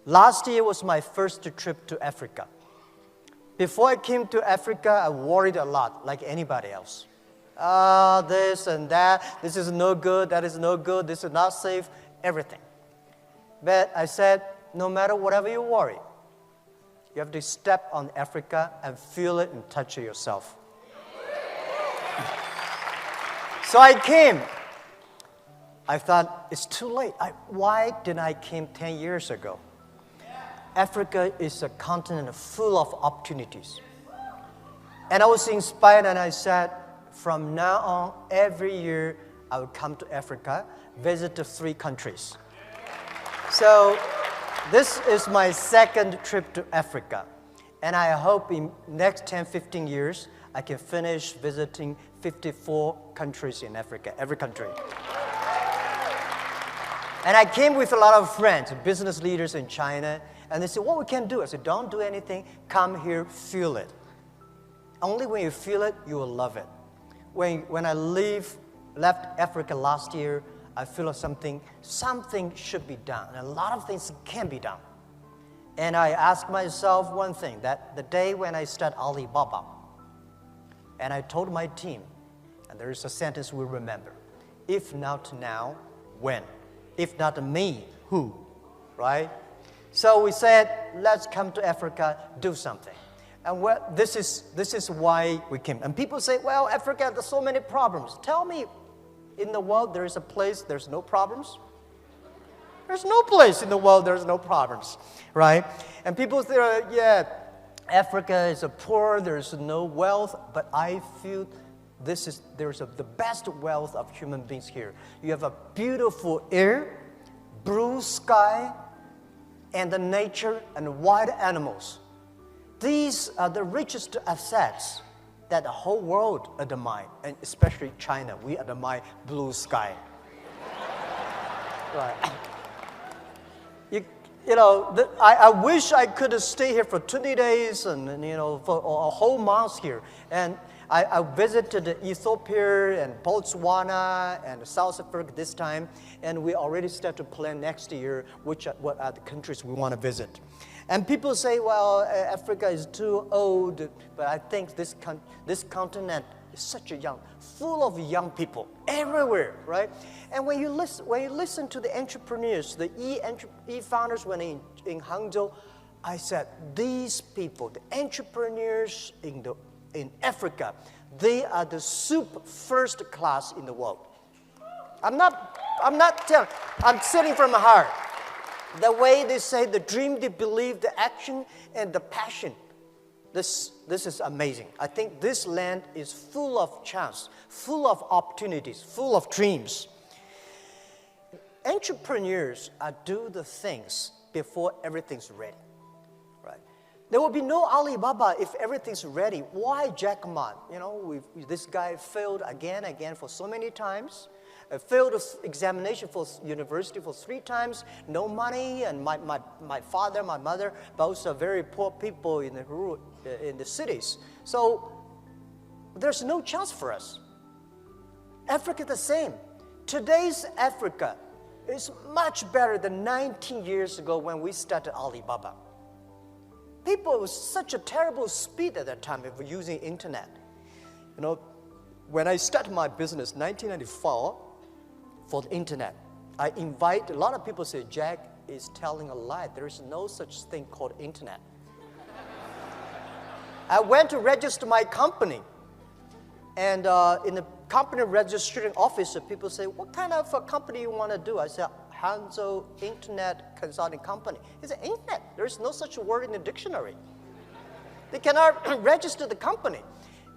Last year was my first trip to Africa. Before I came to Africa, I worried a lot, like anybody else. This and that, this is no good, that is no good, this is not safe, everything. But I said, no matter whatever you worry, you have to step on Africa and feel it and touch it yourself. So I came. I thought, it's too late. Why didn't I came 10 years ago? Africa is a continent full of opportunities. And I was inspired and I said, from now on, every year I will come to Africa, visit the 3 countries. So this is my second trip to Africa. And I hope in next 10, 15 years, I can finish visiting 54 countries in Africa, every country. And I came with a lot of friends, business leaders in China, and they said, what we can do? I said, don't do anything, come here, feel it. Only when you feel it, you will love it. When I left Africa last year, I feel something should be done, and a lot of things can be done. And I asked myself one thing, that the day when I start Alibaba, and I told my team, and there is a sentence we remember, if not now, when? If not me, who? Right? So we said, let's come to Africa, do something. And this is why we came. And people say, well, Africa, there's so many problems. Tell me, in the world there is a place there's no problems? There's no place in the world there's no problems, right? And people say, yeah, Africa is poor, there's no wealth, but I feel there's the best wealth of human beings here. You have a beautiful air, blue sky, and the nature and wild animals. These are the richest assets that the whole world admire, and especially China. We admire blue sky. Right. I wish I could stay here for 20 days and for a whole month here. And I visited Ethiopia and Botswana and South Africa this time, and we already start to plan next year what are the countries we want to visit. And people say, well, Africa is too old, but I think this continent is such full of young people everywhere, right? And when you listen to the entrepreneurs, the e-founders when in Hangzhou, I said, these people, the entrepreneurs in Africa, they are the first class in the world. I'm not telling, I'm saying from the heart. The way they say the dream, the belief, the action, and the passion. This is amazing. I think this land is full of chance, full of opportunities, full of dreams. Entrepreneurs do the things before everything's ready. Right? There will be no Alibaba if everything's ready. Why Jack Ma? This guy failed again for so many times. I failed examination for university for 3 times, no money, and my father, my mother, both are very poor people in the cities. So there's no chance for us. Africa the same. Today's Africa is much better than 19 years ago when we started Alibaba. People with such a terrible speed at that time of using internet. When I started my business, 1994, for the internet, I invite, a lot of people say, Jack is telling a lie. There is no such thing called internet. I went to register my company. And in the company registration office, people say, what kind of a company you want to do? I said, Hangzhou Internet Consulting Company. He said, internet? There is no such word in the dictionary. They cannot register the company.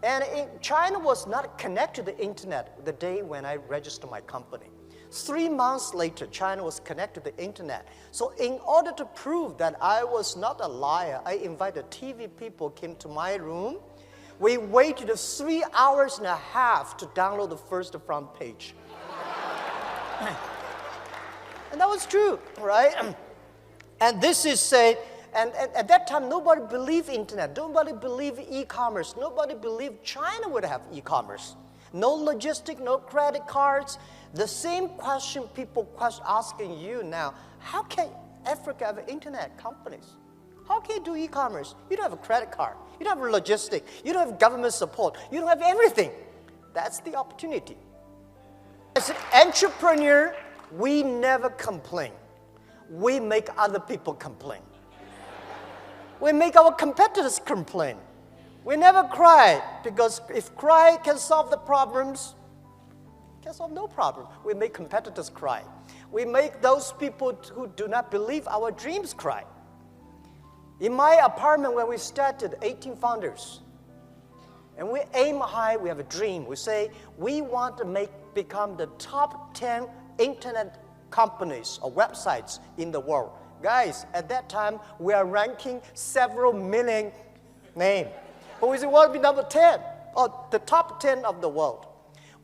And China was not connected to the internet the day when I registered my company. 3 months later, China was connected to the internet. So in order to prove that I was not a liar, I invited TV people came to my room. We waited 3 hours and a half to download the first front page. And that was true, right? And this is said, and at that time, nobody believed internet. Nobody believed e-commerce. Nobody believed China would have e-commerce. No logistic, no credit cards. The same question people asking you now, how can Africa have internet companies. How can you do e-commerce? You don't have a credit card. You don't have logistics. You don't have government support. You don't have everything. That's the opportunity. As an entrepreneur, we never complain. We make other people complain. We make our competitors complain. We never cry, because if cry can solve the problems, can solve no problem. We make competitors cry. We make those people who do not believe our dreams cry. In my apartment, when we started, 18 founders, and we aim high, we have a dream. We say we want to become the top 10 internet companies or websites in the world. Guys, at that time, we are ranking several million names. But we say we want to be number 10, or the top 10 of the world.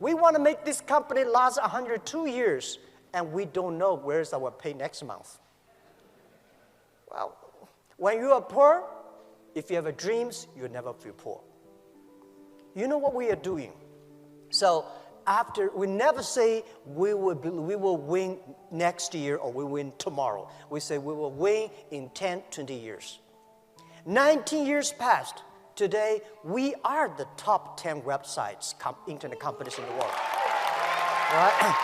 We want to make this company last 102 years, and we don't know where's our pay next month. Well, when you are poor, if you have dreams, you'll never feel poor. You know what we are doing? So we never say we will win next year or we win tomorrow. We say we will win in 10, 20 years. 19 years passed. Today, we are the top 10 websites, internet companies in the world. Right?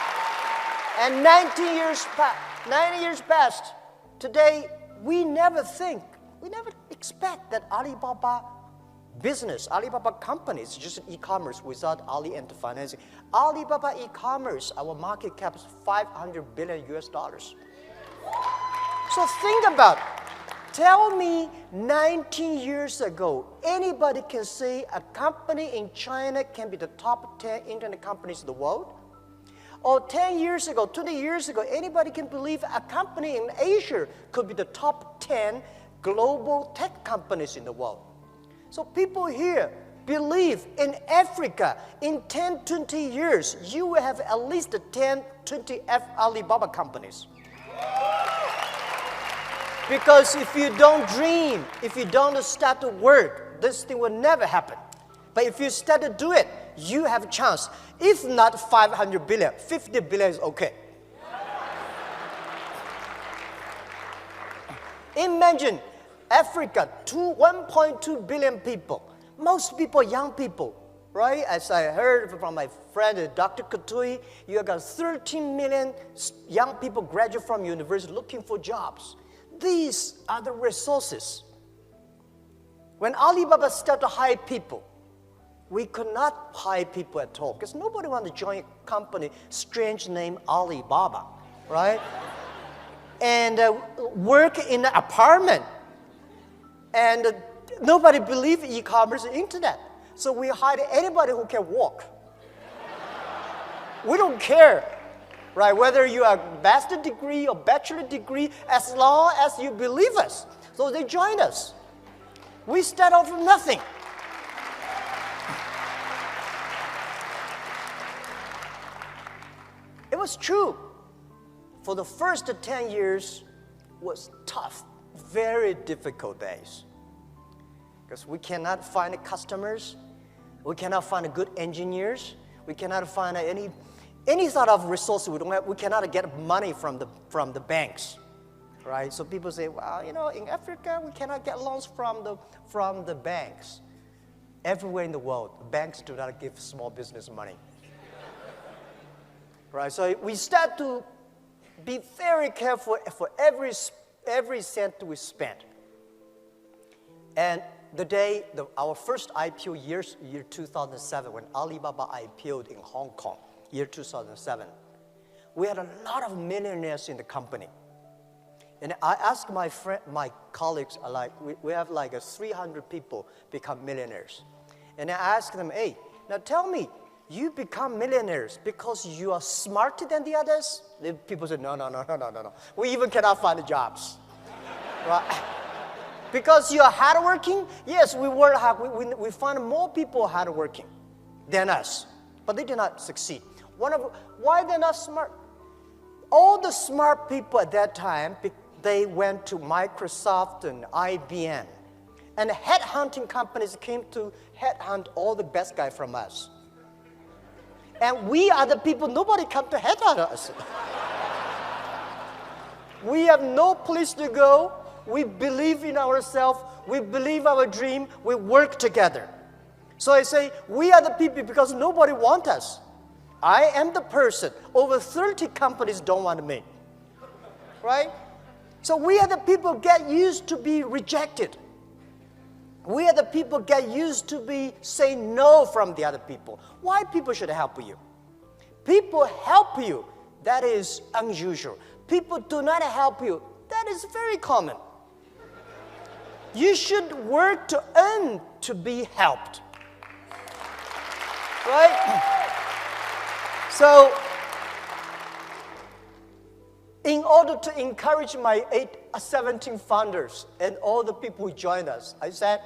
And 19 years passed. Today, we never expect that Alibaba business, Alibaba company is just e-commerce without Ali and financing. Alibaba e-commerce, our market cap is $500 billion US. So think about it. Tell me 19 years ago, anybody can say a company in China can be the top 10 internet companies in the world? Or 10 years ago, 20 years ago, anybody can believe a company in Asia could be the top 10 global tech companies in the world? So people here believe in Africa, in 10, 20 years, you will have at least 10, 20 Alibaba companies. Because if you don't dream, if you don't start to work, this thing will never happen. But if you start to do it, you have a chance. If not 500 billion, 50 billion is okay. Imagine Africa, 1.2 billion people. Most people, young people, right? As I heard from my friend, Dr. Katui, you got 13 million young people graduate from university looking for jobs. These are the resources. When Alibaba started to hire people, we could not hire people at all because nobody wanted to join a company, strange name Alibaba, right? And work in an apartment. And nobody believed e-commerce and internet. So we hired anybody who can walk. We don't care. Right, whether you are a master's degree or bachelor degree, as long as you believe us. So they joined us. We start off from nothing. It was true. For the first 10 years was tough, very difficult days. Because we cannot find customers, we cannot find good engineers, we cannot find any sort of resource we don't have. We cannot get money from the banks, right? So people say, well, you know, in Africa we cannot get loans from the banks. Everywhere in the world, banks do not give small business money, right? So we start to be very careful for every cent we spend. And the day our first IPO year 2007, when Alibaba IPO'd in Hong Kong. Year 2007, we had a lot of millionaires in the company. And I asked my colleagues, we have like 300 people become millionaires. And I asked them, hey, now tell me, you become millionaires because you are smarter than the others? The people said, no. We even cannot find jobs. Right? Because you are hardworking? Yes, we work hard. We find more people hardworking than us, but they did not succeed. Why they're not smart? All the smart people at that time, they went to Microsoft and IBM. And headhunting companies came to headhunt all the best guys from us. And we are the people, nobody come to headhunt us. We have no place to go. We believe in ourselves. We believe our dream. We work together. So I say, we are the people because nobody wants us. I am the person. Over 30 companies don't want me. Right? So we are the people get used to be rejected. We are the people get used to be say no from the other people. Why people should help you? People help you. That is unusual. People do not help you. That is very common. You should work to earn to be helped. Right? So, in order to encourage my 17 founders and all the people who joined us, I said,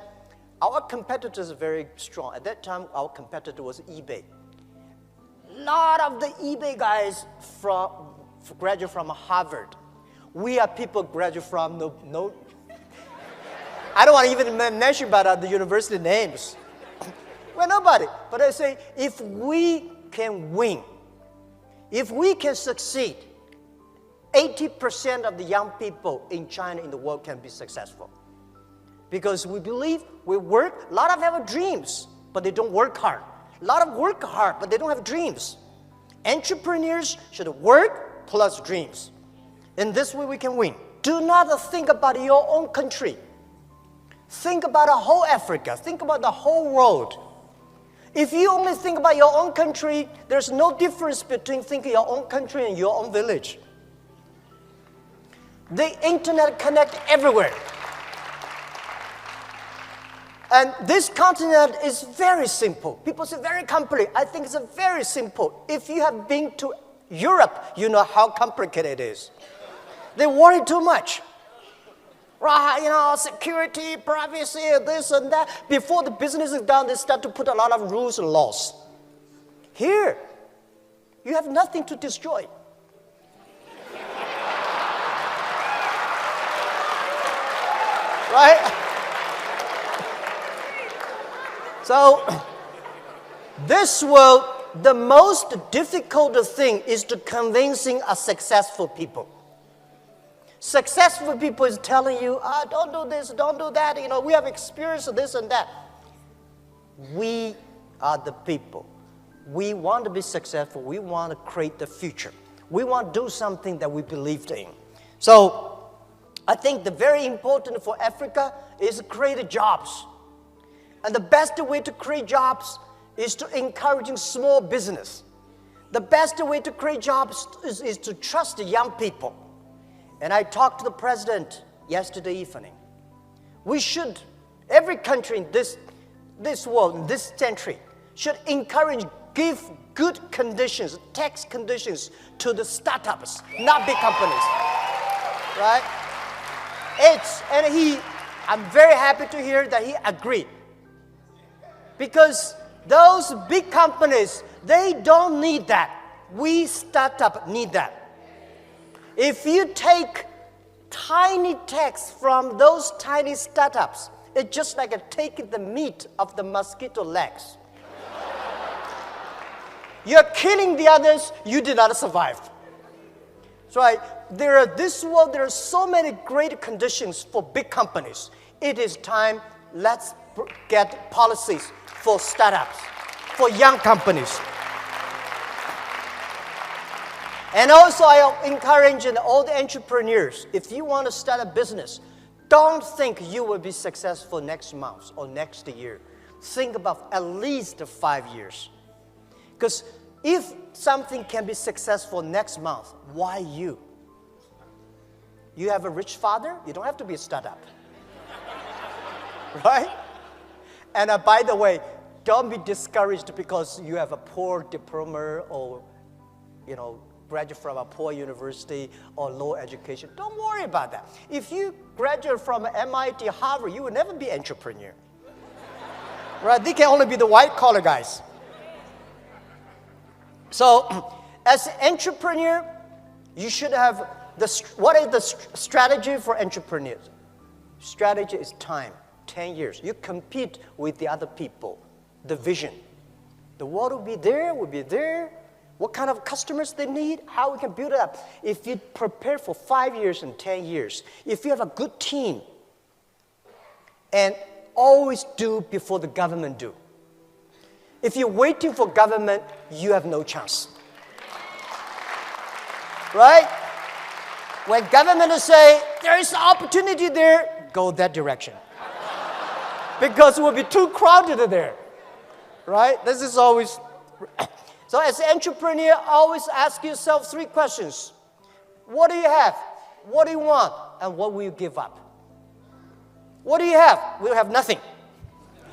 our competitors are very strong. At that time, our competitor was eBay. A lot of the eBay guys graduate from Harvard. We are people graduate from no I don't want to even mention about the university names. Well, nobody. But I say, if we can win, if we can succeed, 80% of the young people in China, in the world, can be successful. Because we believe we work, a lot of them have dreams, but they don't work hard. A lot of work hard, but they don't have dreams. Entrepreneurs should work plus dreams. In this way, we can win. Do not think about your own country. Think about the whole Africa. Think about the whole world. If you only think about your own country, there's no difference between thinking your own country and your own village. The internet connects everywhere. And this continent is very simple. People say very complicated. I think it's very simple. If you have been to Europe, you know how complicated it is. They worry too much. Right, you know, security, privacy, this and that. Before the business is done, they start to put a lot of rules and laws. Here, you have nothing to destroy. Right? So, this world, the most difficult thing is to convincing a successful people. Successful people is telling you, don't do this, don't do that. You know, we have experience of this and that. We are the people. We want to be successful. We want to create the future. We want to do something that we believed in. So, I think the very important for Africa is to create jobs. And the best way to create jobs is to encouraging small business. The best way to create jobs is to trust the young people. And I talked to the president yesterday evening. We should, every country in this world, in this century, should encourage, give good conditions, tax conditions to the startups, not big companies. Right? I'm very happy to hear that he agreed. Because those big companies, they don't need that. We startup need that. If you take tiny tax from those tiny startups, it's just like taking the meat of the mosquito legs. You're killing the others, you did not survive. So there are so many great conditions for big companies. It is time, let's get policies for startups, for young companies. And also, I encourage all the entrepreneurs, if you want to start a business, don't think you will be successful next month or next year. Think about at least 5 years. Because if something can be successful next month, why you? You have a rich father, you don't have to be a startup. Right? And by the way, don't be discouraged because you have a poor diploma or, graduate from a poor university or low education. Don't worry about that. If you graduate from MIT, Harvard, you will never be an entrepreneur. Right? They can only be the white-collar guys. So, as an entrepreneur, you should have what is the strategy for entrepreneurs? Strategy is time, 10 years. You compete with the other people, the vision. The world will be there, what kind of customers they need, how we can build it up. If you prepare for 5 years and 10 years, if you have a good team, and always do before the government do. If you're waiting for government, you have no chance. Right? When government say, there is opportunity there, go that direction. Because it will be too crowded there. Right? This is always... So as an entrepreneur, always ask yourself 3 questions. What do you have? What do you want? And what will you give up? What do you have? We have nothing.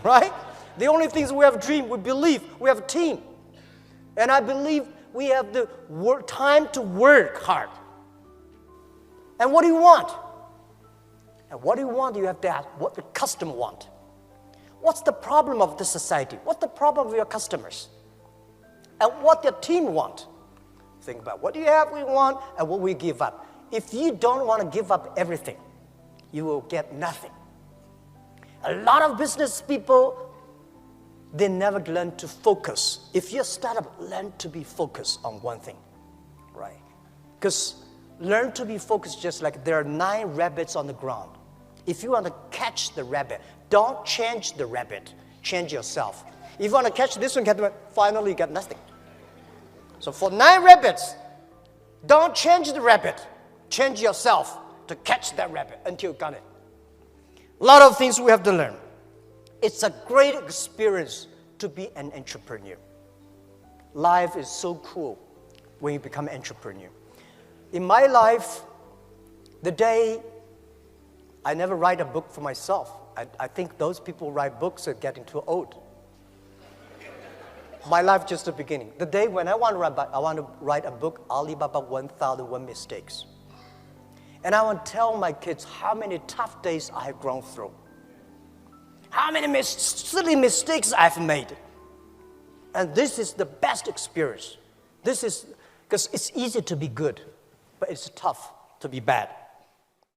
Right? The only things we have dream, we believe, we have a team. And I believe we have the time to work hard. And what do you want? And what do you want? You have to ask what the customer want. What's the problem of the society? What's the problem of your customers? And what your team want. Think about what do you have, we want, and what we give up. If you don't want to give up everything, you will get nothing. A lot of business people, they never learn to focus. If you're a startup, learn to be focused on one thing, right? Because learn to be focused just like there are 9 rabbits on the ground. If you want to catch the rabbit, don't change the rabbit, change yourself. If you want to catch this one, finally you get nothing. So for 9 rabbits, don't change the rabbit, change yourself to catch that rabbit until you got it. A lot of things we have to learn. It's a great experience to be an entrepreneur. Life is so cool when you become an entrepreneur. In my life, the day I never write a book for myself. I think those people who write books are getting too old. My life just the beginning. The day when I want to write a book, Alibaba 1001 Mistakes. And I want to tell my kids how many tough days I have gone through. How many silly mistakes I've made. And this is the best experience. This is, because it's easy to be good, but it's tough to be bad.